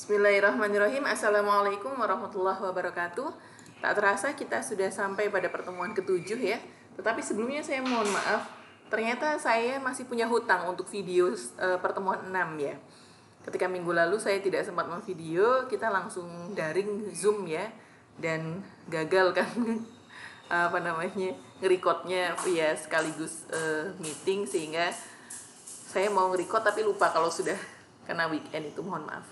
Bismillahirrahmanirrahim. Assalamualaikum warahmatullahi wabarakatuh. Tak terasa kita sudah sampai pada pertemuan ke-7 ya. Tetapi sebelumnya saya mohon maaf, ternyata saya masih punya hutang untuk video pertemuan 6 ya. Ketika minggu lalu saya tidak sempat memvideo, kita langsung daring Zoom ya. Dan gagal kan nge-recordnya via sekaligus meeting, sehingga saya mau nge-record tapi lupa kalau sudah kena weekend, itu mohon maaf.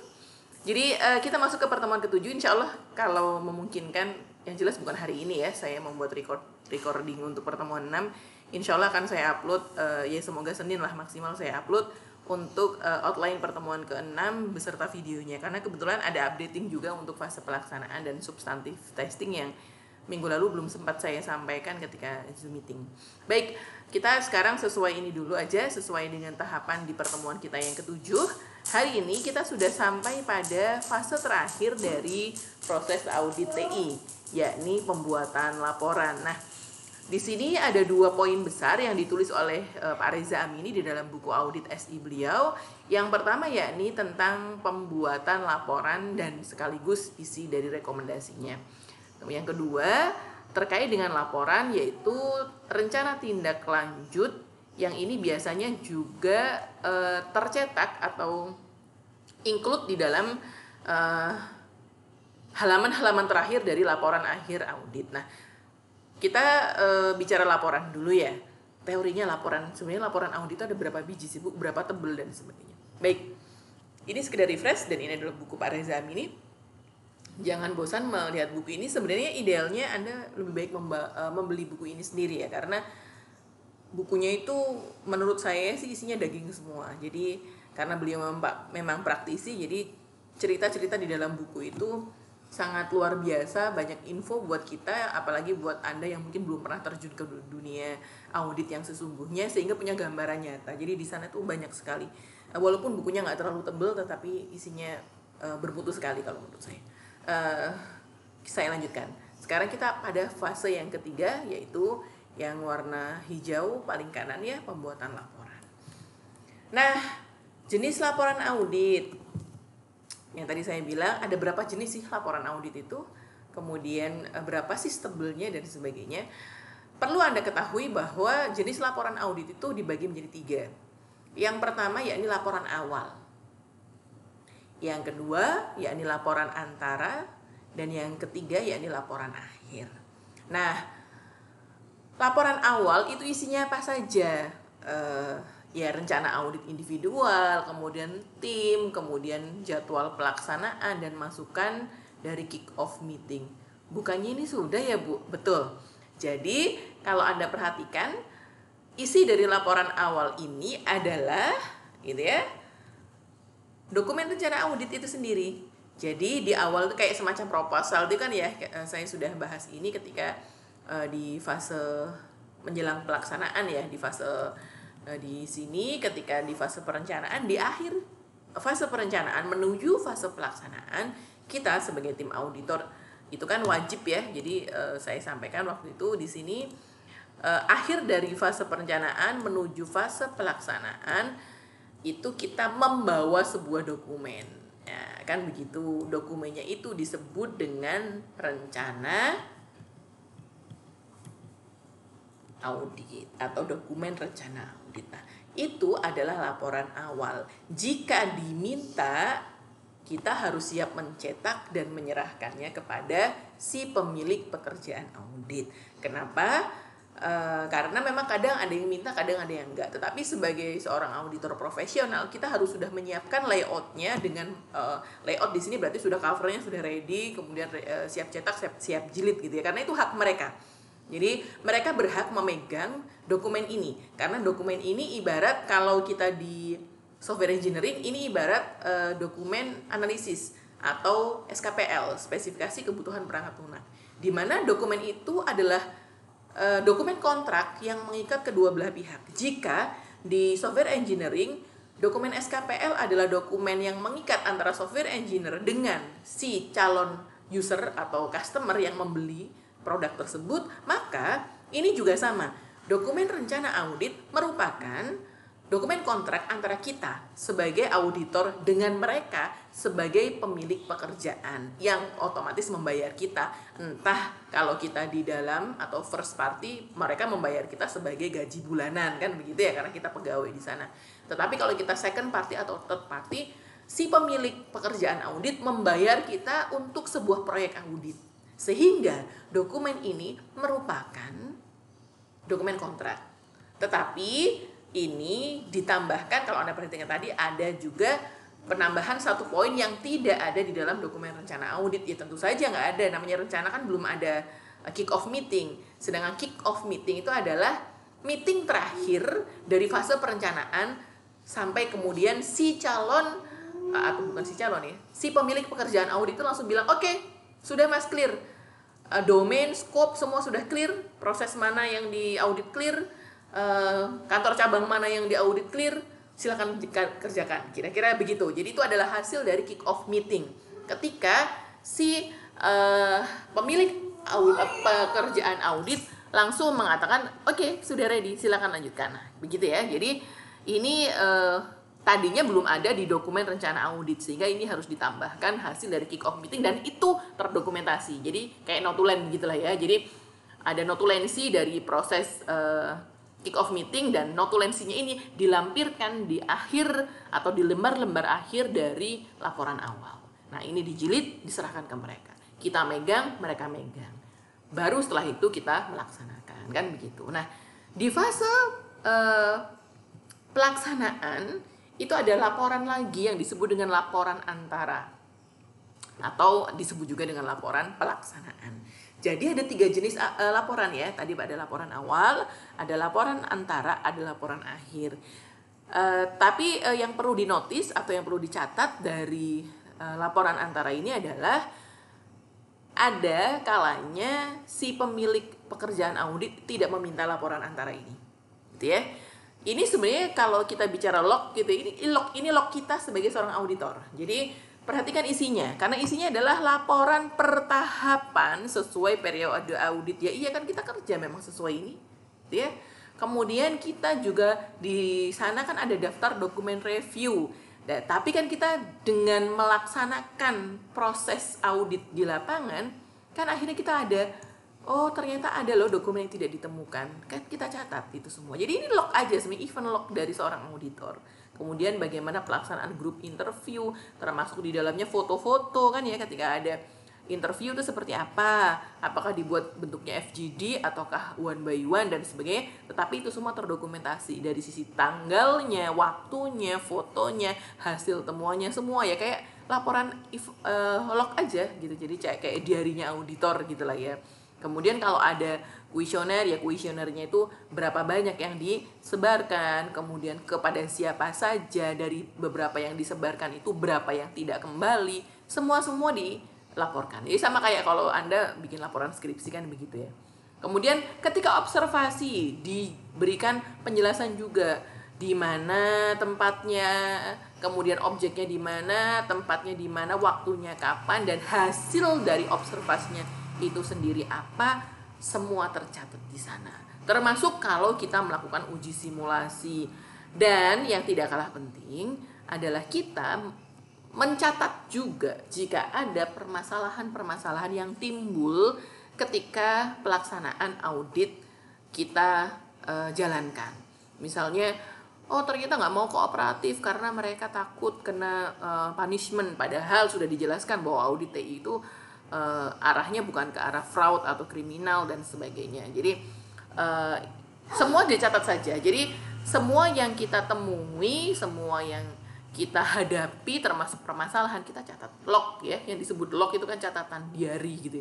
Jadi kita masuk ke pertemuan ke-7, insya Allah kalau memungkinkan, yang jelas bukan hari ini ya, saya membuat recording untuk pertemuan 6. Insya Allah akan saya upload, ya semoga Senin lah maksimal saya upload untuk outline pertemuan ke-6 beserta videonya. Karena kebetulan ada updating juga untuk fase pelaksanaan dan substantif testing yang minggu lalu belum sempat saya sampaikan ketika Zoom meeting. Baik, kita sekarang sesuai ini dulu aja, sesuai dengan tahapan di pertemuan kita yang ke-7. Hari ini kita sudah sampai pada fase terakhir dari proses audit TI, yakni pembuatan laporan. Nah, di sini ada 2 poin besar yang ditulis oleh Pak Reza Amini di dalam buku audit SI beliau. Yang pertama yakni tentang pembuatan laporan dan sekaligus isi dari rekomendasinya. Yang kedua terkait dengan laporan, yaitu rencana tindak lanjut, yang ini biasanya juga tercetak atau include di dalam halaman-halaman terakhir dari laporan akhir audit. Nah, kita bicara laporan dulu ya. Teorinya sebenarnya laporan audit itu ada berapa biji sih Bu, berapa tebel dan sebagainya. Baik, ini sekedar refresh dan ini adalah buku Pak Reza Amini. Jangan bosan melihat buku ini. Sebenarnya idealnya Anda lebih baik membeli buku ini sendiri ya, karena bukunya itu menurut saya sih isinya daging semua. Jadi karena beliau memang praktisi, jadi cerita-cerita di dalam buku itu sangat luar biasa, banyak info buat kita, apalagi buat Anda yang mungkin belum pernah terjun ke dunia audit yang sesungguhnya, sehingga punya gambaran nyata. Jadi di sana tuh banyak sekali. Walaupun bukunya nggak terlalu tebal, tetapi isinya bermutu sekali kalau menurut saya. Saya lanjutkan. Sekarang kita pada fase yang ketiga, yaitu yang warna hijau paling kanan ya, pembuatan laporan. Nah, jenis laporan audit. Yang tadi saya bilang ada berapa jenis sih laporan audit itu, kemudian berapa sih tebelnya dan sebagainya. Perlu Anda ketahui bahwa jenis laporan audit itu dibagi menjadi 3. Yang pertama yakni laporan awal. Yang kedua yakni laporan antara, dan yang ketiga yakni laporan akhir. Nah, laporan awal itu isinya apa saja? Ya rencana audit individual, kemudian tim, kemudian jadwal pelaksanaan dan masukan dari kick off meeting. Bukannya ini sudah ya Bu? Betul. Jadi kalau Anda perhatikan, isi dari laporan awal ini adalah gitu ya, dokumen rencana audit itu sendiri. Jadi di awal itu kayak semacam proposal itu kan ya, saya sudah bahas ini ketika di fase menjelang pelaksanaan ya, di fase di sini ketika di fase perencanaan, di akhir fase perencanaan menuju fase pelaksanaan, kita sebagai tim auditor itu kan wajib ya. Jadi saya sampaikan waktu itu di sini, akhir dari fase perencanaan menuju fase pelaksanaan itu kita membawa sebuah dokumen ya, kan begitu. Dokumennya itu disebut dengan rencana audit atau dokumen rencana audit. Nah, itu adalah laporan awal. Jika diminta, kita harus siap mencetak dan menyerahkannya kepada si pemilik pekerjaan audit. Kenapa? Karena memang kadang ada yang minta, kadang ada yang enggak. Tetapi sebagai seorang auditor profesional, kita harus sudah menyiapkan layoutnya dengan layout di sini berarti sudah covernya sudah ready, kemudian siap cetak, siap jilid gitu ya. Karena itu hak mereka. Jadi mereka berhak memegang dokumen ini, karena dokumen ini ibarat kalau kita di software engineering, ini ibarat dokumen analisis atau SKPL, spesifikasi kebutuhan perangkat lunak, di mana dokumen itu adalah dokumen kontrak yang mengikat kedua belah pihak. Jika di software engineering, dokumen SKPL adalah dokumen yang mengikat antara software engineer dengan si calon user atau customer yang membeli produk tersebut, maka ini juga sama. Dokumen rencana audit merupakan dokumen kontrak antara kita sebagai auditor dengan mereka sebagai pemilik pekerjaan yang otomatis membayar kita. Entah kalau kita di dalam atau first party, mereka membayar kita sebagai gaji bulanan, kan begitu ya, karena kita pegawai di sana. Tetapi kalau kita second party atau third party, si pemilik pekerjaan audit membayar kita untuk sebuah proyek audit. Sehingga dokumen ini merupakan dokumen kontrak. Tetapi ini ditambahkan, kalau Anda perhatikan tadi, ada juga penambahan satu poin yang tidak ada di dalam dokumen rencana audit. Ya tentu saja nggak ada, namanya rencana kan belum ada kick off meeting. Sedangkan kick off meeting itu adalah meeting terakhir dari fase perencanaan sampai kemudian si calon, atau bukan si calon ya, si pemilik pekerjaan audit itu langsung bilang, oke, sudah mas clear, domain, scope semua sudah clear, proses mana yang di audit clear, kantor cabang mana yang diaudit clear, silakan kerjakan. Kira-kira begitu. Jadi itu adalah hasil dari kick off meeting. Ketika si pemilik pekerjaan audit langsung mengatakan, oke, sudah ready, silakan lanjutkan. Nah, begitu ya. Jadi ini tadinya belum ada di dokumen rencana audit, sehingga ini harus ditambahkan hasil dari kick off meeting, dan itu terdokumentasi. Jadi kayak notulen gitulah ya. Jadi ada notulensi dari proses kick off meeting, dan notulensinya ini dilampirkan di akhir atau di lembar-lembar akhir dari laporan awal. Nah, ini dijilid, diserahkan ke mereka. Kita megang, mereka megang. Baru setelah itu kita melaksanakan, kan begitu. Nah, di fase pelaksanaan itu ada laporan lagi yang disebut dengan laporan antara, atau disebut juga dengan laporan pelaksanaan. Jadi ada 3 jenis laporan ya. Tadi ada laporan awal, ada laporan antara, ada laporan akhir. Tapi yang perlu dinotis atau yang perlu dicatat dari laporan antara ini adalah ada kalanya si pemilik pekerjaan audit tidak meminta laporan antara ini, gitu ya. Ini sebenarnya kalau kita bicara log gitu, ini log kita sebagai seorang auditor. Jadi perhatikan isinya, karena isinya adalah laporan per tahapan sesuai periode audit. Ya iya kan, kita kerja memang sesuai ini, gitu ya. Kemudian kita juga di sana kan ada daftar dokumen review. Tapi kan kita dengan melaksanakan proses audit di lapangan, kan akhirnya kita ada, oh ternyata ada loh dokumen yang tidak ditemukan. Kan kita catat itu semua. Jadi ini log aja, sebenarnya event log dari seorang auditor. Kemudian bagaimana pelaksanaan grup interview, termasuk di dalamnya foto-foto kan ya, ketika ada interview itu seperti apa, apakah dibuat bentuknya FGD ataukah one by one dan sebagainya. Tetapi itu semua terdokumentasi dari sisi tanggalnya, waktunya, fotonya, hasil temuannya, semua ya kayak laporan log aja gitu. Jadi kayak diarinya auditor gitulah ya. Kemudian kalau ada kuesioner, ya kuesionernya itu berapa banyak yang disebarkan, kemudian kepada siapa saja, dari beberapa yang disebarkan itu berapa yang tidak kembali, semua dilaporkan. Jadi sama kayak kalau Anda bikin laporan skripsi kan begitu ya. Kemudian ketika observasi diberikan penjelasan juga di mana tempatnya, kemudian objeknya di mana, tempatnya di mana, waktunya kapan, dan hasil dari observasinya itu sendiri apa, semua tercatat di sana. Termasuk kalau kita melakukan uji simulasi. Dan yang tidak kalah penting adalah kita mencatat juga jika ada permasalahan-permasalahan yang timbul ketika pelaksanaan audit kita jalankan. Misalnya, oh ternyata nggak mau kooperatif karena mereka takut kena punishment, padahal sudah dijelaskan bahwa audit TI itu arahnya bukan ke arah fraud atau kriminal dan sebagainya. Jadi semua dicatat saja. Jadi semua yang kita temui, semua yang kita hadapi, termasuk permasalahan, kita catat. Log ya, yang disebut log itu kan catatan diary gitu.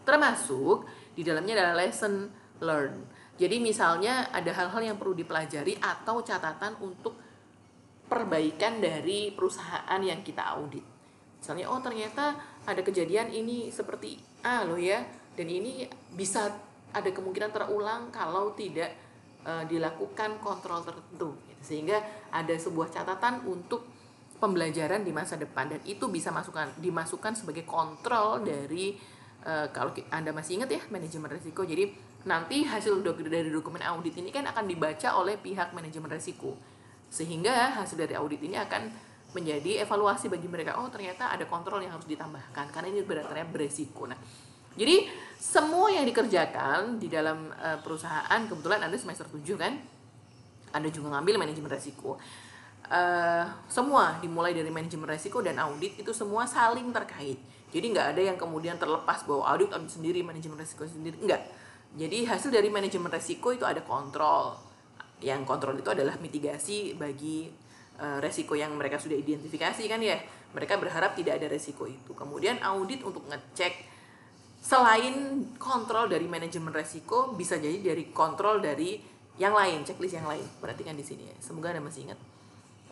Termasuk di dalamnya adalah lesson learned. Jadi misalnya ada hal-hal yang perlu dipelajari atau catatan untuk perbaikan dari perusahaan yang kita audit. Misalnya, oh ternyata ada kejadian ini seperti A loh ya, dan ini bisa ada kemungkinan terulang kalau tidak dilakukan kontrol tertentu. Sehingga ada sebuah catatan untuk pembelajaran di masa depan, dan itu bisa dimasukkan sebagai kontrol dari kalau Anda masih ingat ya, manajemen risiko. Jadi nanti hasil dari dokumen audit ini kan akan dibaca oleh pihak manajemen risiko. Sehingga hasil dari audit ini akan menjadi evaluasi bagi mereka. Oh, ternyata ada kontrol yang harus ditambahkan karena ini benar-benar beresiko. Nah, jadi semua yang dikerjakan di dalam perusahaan, kebetulan Anda semester 7 kan, Anda juga ngambil manajemen resiko. Semua dimulai dari manajemen resiko dan audit itu semua saling terkait. Jadi nggak ada yang kemudian terlepas bahwa audit sendiri, manajemen resiko sendiri, enggak. Jadi hasil dari manajemen resiko itu ada kontrol. Yang kontrol itu adalah mitigasi bagi resiko yang mereka sudah identifikasi kan ya. Mereka berharap tidak ada resiko itu. Kemudian audit untuk ngecek, selain kontrol dari manajemen resiko, bisa jadi dari kontrol dari yang lain, checklist yang lain. Perhatikan di sini ya. Semoga Anda masih ingat.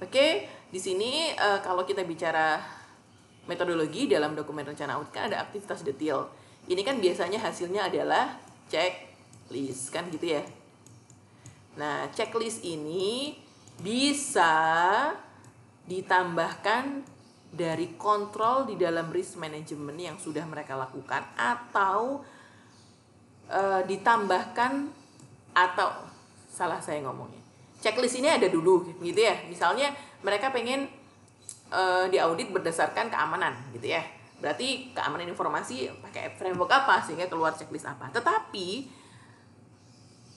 Oke, di sini kalau kita bicara metodologi dalam dokumen rencana audit kan ada aktivitas detail. Ini kan biasanya hasilnya adalah checklist kan gitu ya. Nah, checklist ini bisa ditambahkan dari kontrol di dalam risk management yang sudah mereka lakukan, atau ditambahkan, atau salah saya ngomongnya. Checklist ini ada dulu gitu ya. Misalnya mereka pengen diaudit berdasarkan keamanan gitu ya. Berarti keamanan informasi pakai framework apa sehingga keluar checklist apa. Tetapi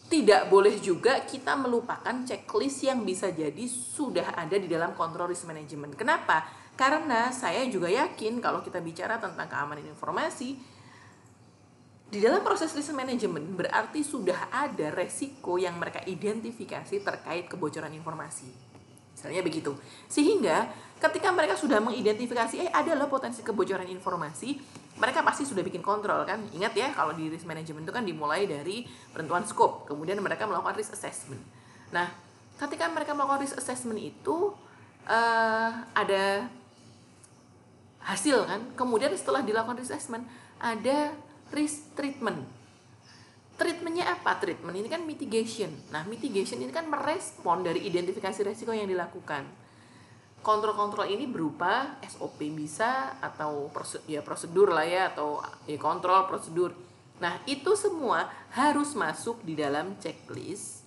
tidak boleh juga kita melupakan checklist yang bisa jadi sudah ada di dalam kontrol risk management. Kenapa? Karena saya juga yakin kalau kita bicara tentang keamanan informasi, di dalam proses risk management berarti sudah ada resiko yang mereka identifikasi terkait kebocoran informasi. Misalnya begitu. Sehingga ketika mereka sudah mengidentifikasi ada loh potensi kebocoran informasi, mereka pasti sudah bikin kontrol kan. Ingat ya, kalau di risk management itu kan dimulai dari penentuan scope, kemudian mereka melakukan risk assessment. Nah, ketika mereka melakukan risk assessment itu ada hasil kan. Kemudian setelah dilakukan risk assessment ada risk treatment. Treatmentnya apa? Treatment ini kan mitigation. Nah, mitigation ini kan merespon dari identifikasi resiko yang dilakukan. Kontrol-kontrol ini berupa SOP bisa, atau prosedur lah ya, atau kontrol prosedur. Nah, itu semua harus masuk di dalam checklist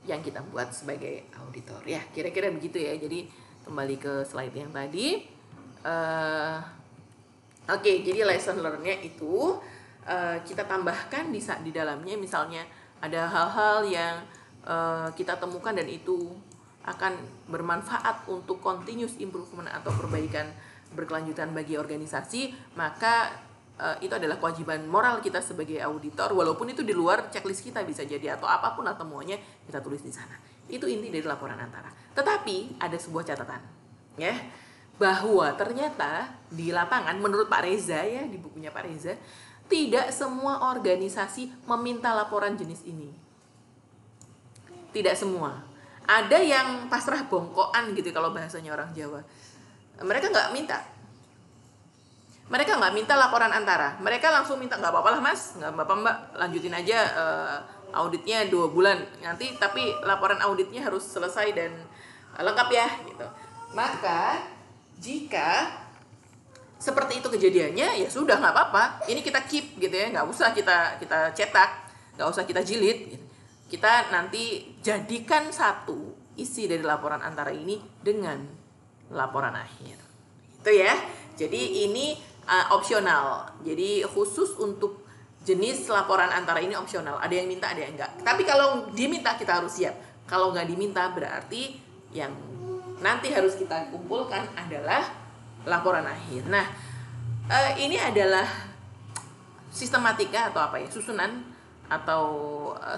yang kita buat sebagai auditor. Ya, kira-kira begitu ya. Jadi, kembali ke slide yang tadi. Oke, jadi lesson learn-nya itu kita tambahkan di dalamnya, misalnya ada hal-hal yang kita temukan dan itu akan bermanfaat untuk continuous improvement atau perbaikan berkelanjutan bagi organisasi, maka itu adalah kewajiban moral kita sebagai auditor, walaupun itu di luar checklist kita bisa jadi, atau apapun lah temuannya kita tulis di sana. Itu inti dari laporan antara. Tetapi ada sebuah catatan, ya, bahwa ternyata di lapangan menurut Pak Reza ya, di bukunya Pak Reza, tidak semua organisasi meminta laporan jenis ini. Tidak semua. Ada yang pasrah bongkoan gitu kalau bahasanya orang Jawa. Mereka nggak minta. Mereka nggak minta laporan antara. Mereka langsung minta, nggak apa-apa lah mas, nggak apa-apa mbak, lanjutin aja auditnya 2 bulan nanti, tapi laporan auditnya harus selesai dan lengkap ya gitu. Maka jika seperti itu kejadiannya, ya sudah nggak apa-apa. Ini kita keep gitu ya, nggak usah kita cetak, nggak usah kita jilid. Gitu. Kita nanti jadikan satu isi dari laporan antara ini dengan laporan akhir. Itu ya. Jadi ini opsional. Jadi khusus untuk jenis laporan antara ini opsional. Ada yang minta, ada yang enggak. Tapi kalau diminta kita harus siap. Kalau nggak diminta berarti yang nanti harus kita kumpulkan adalah laporan akhir. Nah, ini adalah sistematika atau apa ya, susunan atau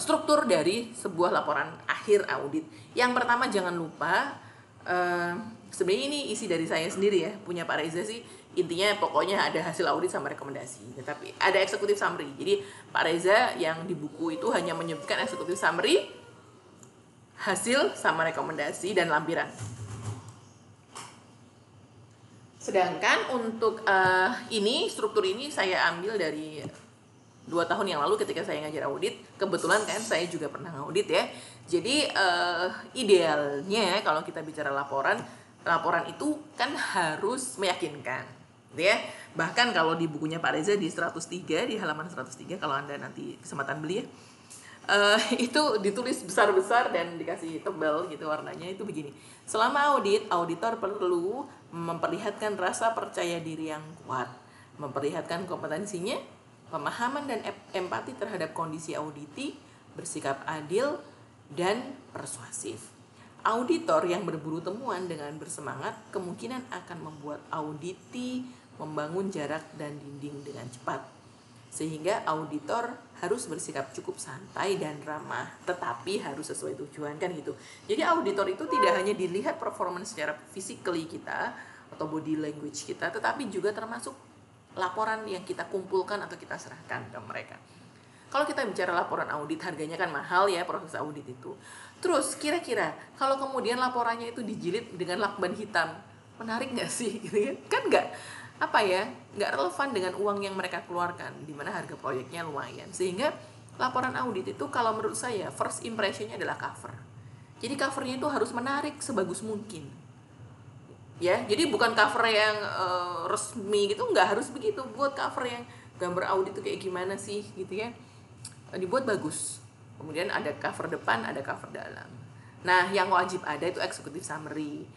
struktur dari sebuah laporan akhir audit. Yang pertama jangan lupa, sebenarnya ini isi dari saya sendiri ya, punya Pak Reza sih, intinya pokoknya ada hasil audit sama rekomendasi. Tetapi ada executive summary. Jadi Pak Reza yang di buku itu hanya menyebutkan executive summary, hasil sama rekomendasi dan lampiran. Sedangkan untuk ini, struktur ini saya ambil dari 2 tahun yang lalu ketika saya ngajar audit. Kebetulan kan saya juga pernah ngaudit ya. Jadi idealnya kalau kita bicara laporan itu kan harus meyakinkan, gitu ya. Bahkan kalau di bukunya Pak Reza di 103, di halaman 103, kalau Anda nanti kesempatan beli ya, Itu ditulis besar-besar dan dikasih tebal gitu warnanya, itu begini. Selama audit, auditor perlu memperlihatkan rasa percaya diri yang kuat, memperlihatkan kompetensinya, pemahaman dan empati terhadap kondisi auditi, bersikap adil dan persuasif. Auditor yang berburu temuan dengan bersemangat kemungkinan akan membuat auditi membangun jarak dan dinding dengan cepat. Sehingga auditor harus bersikap cukup santai dan ramah, tetapi harus sesuai tujuan, kan gitu. Jadi auditor itu tidak hanya dilihat performance secara physically kita atau body language kita, tetapi juga termasuk laporan yang kita kumpulkan atau kita serahkan ke mereka. Kalau kita bicara laporan audit, harganya kan mahal ya proses audit itu. Terus kira-kira kalau kemudian laporannya itu dijilid dengan lakban hitam, menarik nggak sih? Gitu kan nggak, apa ya, nggak relevan dengan uang yang mereka keluarkan, di mana harga proyeknya lumayan. Sehingga laporan audit itu kalau menurut saya first impressionnya adalah cover. Jadi covernya itu harus menarik sebagus mungkin. Ya, jadi bukan cover yang resmi gitu, nggak harus begitu. Buat cover yang gambar audit itu kayak gimana sih gitu ya, dibuat bagus. Kemudian ada cover depan, ada cover dalam. Nah, yang wajib ada itu executive summary.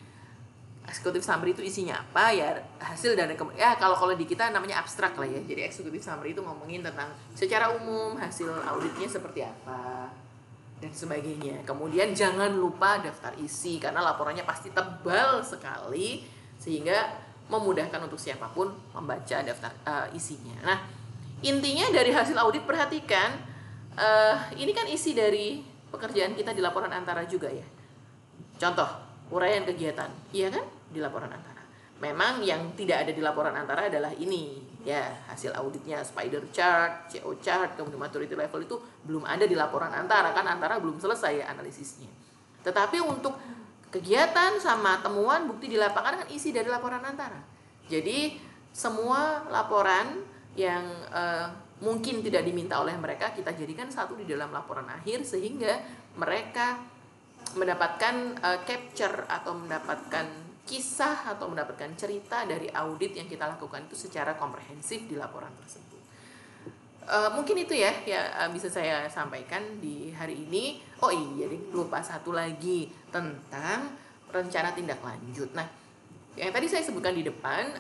Executive summary itu isinya apa ya, hasil dan ya kalau di kita namanya abstrak lah ya. Jadi executive summary itu ngomongin tentang secara umum hasil auditnya seperti apa dan sebagainya. Kemudian jangan lupa daftar isi karena laporannya pasti tebal sekali sehingga memudahkan untuk siapapun membaca daftar isinya. Nah, intinya dari hasil audit perhatikan ini kan isi dari pekerjaan kita di laporan antara juga ya. Contoh uraian kegiatan, iya kan, di laporan antara. Memang yang tidak ada di laporan antara adalah ini, ya hasil auditnya, spider chart, CO chart, kemudian maturity level itu belum ada di laporan antara, kan antara belum selesai ya analisisnya. Tetapi untuk kegiatan sama temuan bukti di lapangan kan isi dari laporan antara. Jadi semua laporan yang mungkin tidak diminta oleh mereka kita jadikan satu di dalam laporan akhir sehingga mereka mendapatkan capture atau mendapatkan kisah atau mendapatkan cerita dari audit yang kita lakukan itu secara komprehensif di laporan tersebut. Mungkin itu ya bisa saya sampaikan di hari ini. Oh iya, lupa satu lagi tentang rencana tindak lanjut. Nah, yang tadi saya sebutkan di depan,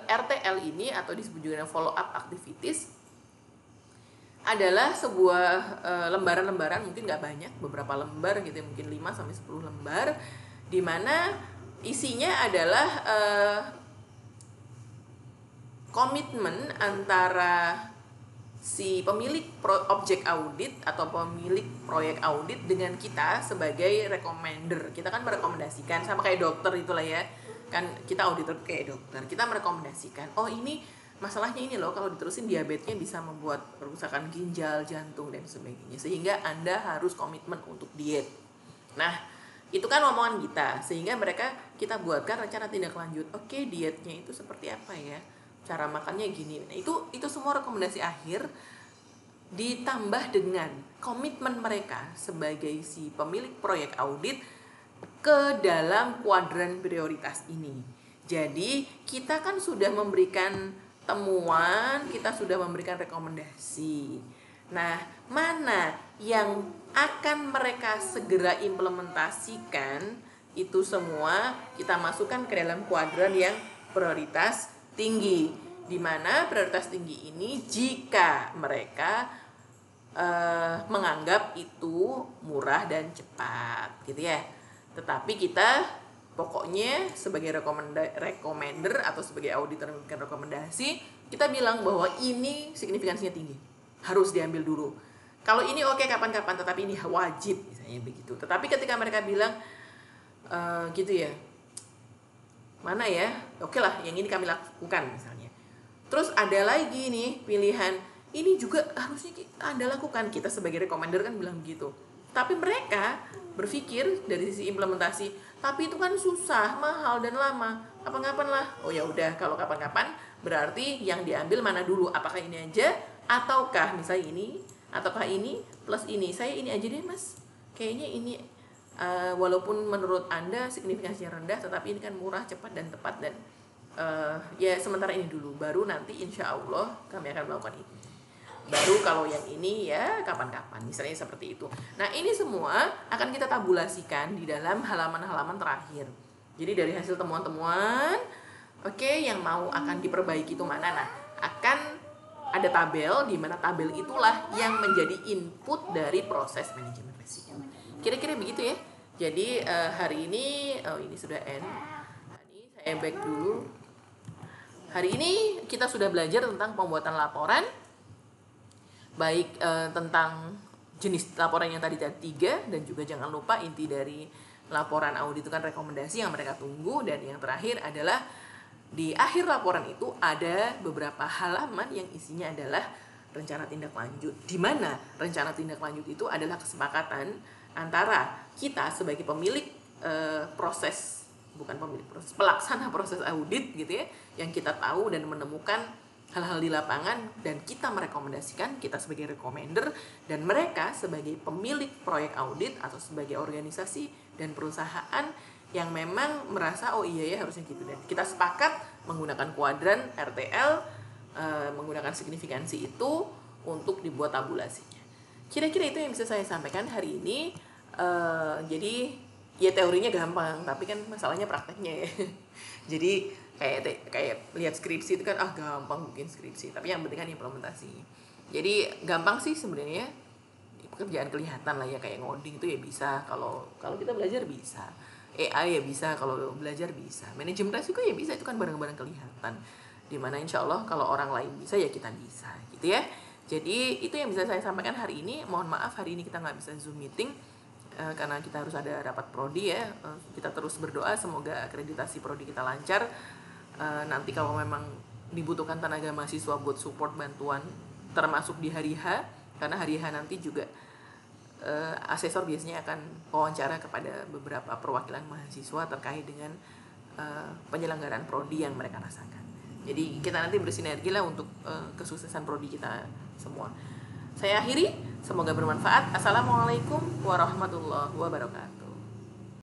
RTL ini atau disebut juga follow up activities adalah sebuah lembaran-lembaran, mungkin nggak banyak, beberapa lembar gitu ya, mungkin 5-10 lembar, di mana isinya adalah komitmen antara si pemilik objek audit atau pemilik proyek audit dengan kita sebagai recommender. Kita kan merekomendasikan, sama kayak dokter itulah ya, kan kita auditor kayak dokter, kita merekomendasikan, oh ini masalahnya ini loh, kalau diterusin diabetesnya bisa membuat kerusakan ginjal, jantung dan sebagainya, sehingga Anda harus komitmen untuk diet. Nah, itu kan omongan kita, sehingga kita buatkan rencana tindak lanjut. Oke, dietnya itu seperti apa ya, cara makannya gini. Nah, itu semua rekomendasi akhir ditambah dengan komitmen mereka sebagai si pemilik proyek audit ke dalam kuadran prioritas ini. Jadi kita kan sudah memberikan temuan, kita sudah memberikan rekomendasi. Nah, mana yang akan mereka segera implementasikan, itu semua kita masukkan ke dalam kuadran yang prioritas tinggi. Di mana prioritas tinggi ini jika mereka menganggap itu murah dan cepat, gitu ya. Tetapi kita pokoknya sebagai recommender atau sebagai auditor yang memberikan rekomendasi, kita bilang bahwa ini signifikansinya tinggi, harus diambil dulu. Kalau ini oke kapan-kapan, tetapi ini wajib, misalnya begitu. Tetapi ketika mereka bilang gitu ya, mana ya, oke lah, yang ini kami lakukan misalnya. Terus ada lagi nih pilihan, ini juga harusnya Anda lakukan. Kita sebagai recommender kan bilang begitu. Tapi mereka berpikir dari sisi implementasi, tapi itu kan susah, mahal dan lama. Kapan-kapan lah. Oh ya udah, kalau kapan-kapan berarti yang diambil mana dulu? Apakah ini aja ataukah misalnya ini, ataukah ini plus ini? Saya ini aja deh, Mas. Kayaknya ini walaupun menurut Anda signifikansinya rendah, tetapi ini kan murah, cepat dan tepat dan ya sementara ini dulu. Baru nanti insya Allah kami akan melakukan itu. Baru kalau yang ini ya kapan-kapan, misalnya seperti itu. Nah, ini semua akan kita tabulasikan di dalam halaman-halaman terakhir. Jadi dari hasil temuan-temuan, oke, yang mau akan diperbaiki itu mana? Nah, akan ada tabel, di mana tabel itulah yang menjadi input dari proses manajemen risiko. Kira-kira begitu ya. Jadi hari ini, ini sudah end. Ini saya back dulu. Hari ini kita sudah belajar tentang pembuatan laporan, baik tentang jenis laporan yang tadi 3, dan juga jangan lupa inti dari laporan audit itu kan rekomendasi yang mereka tunggu, dan yang terakhir adalah di akhir laporan itu ada beberapa halaman yang isinya adalah rencana tindak lanjut, di mana rencana tindak lanjut itu adalah kesepakatan antara kita sebagai pemilik proses, bukan pemilik proses, pelaksana proses audit gitu ya, yang kita tahu dan menemukan hal-hal di lapangan, dan kita merekomendasikan, kita sebagai recommender, dan mereka sebagai pemilik proyek audit atau sebagai organisasi dan perusahaan yang memang merasa oh iya ya harusnya gitu, dan kita sepakat menggunakan kuadran RTL, menggunakan signifikansi itu untuk dibuat tabulasinya. Kira-kira itu yang bisa saya sampaikan hari ini. Jadi ya teorinya gampang, tapi kan masalahnya prakteknya ya. Jadi kayak lihat skripsi itu kan gampang bikin skripsi, tapi yang penting kan implementasi. Jadi gampang sih sebenarnya, pekerjaan kelihatan lah ya, kayak ngoding itu ya bisa, kalau kita belajar bisa. AI ya bisa, kalau belajar bisa. Manajemen risiko ya bisa, itu kan barang-barang kelihatan. Dimana insya Allah kalau orang lain bisa ya kita bisa gitu ya. Jadi itu yang bisa saya sampaikan hari ini. Mohon maaf hari ini kita nggak bisa Zoom meeting, karena kita harus ada rapat prodi ya. Kita terus berdoa semoga akreditasi prodi kita lancar. Nanti kalau memang dibutuhkan tenaga mahasiswa buat support bantuan, termasuk di hari H, karena hari H nanti juga asesor biasanya akan wawancara kepada beberapa perwakilan mahasiswa terkait dengan penyelenggaraan prodi yang mereka rasakan. Jadi kita nanti bersinergi lah untuk kesuksesan prodi kita semua. Saya akhiri, semoga bermanfaat. Assalamualaikum warahmatullahi wabarakatuh.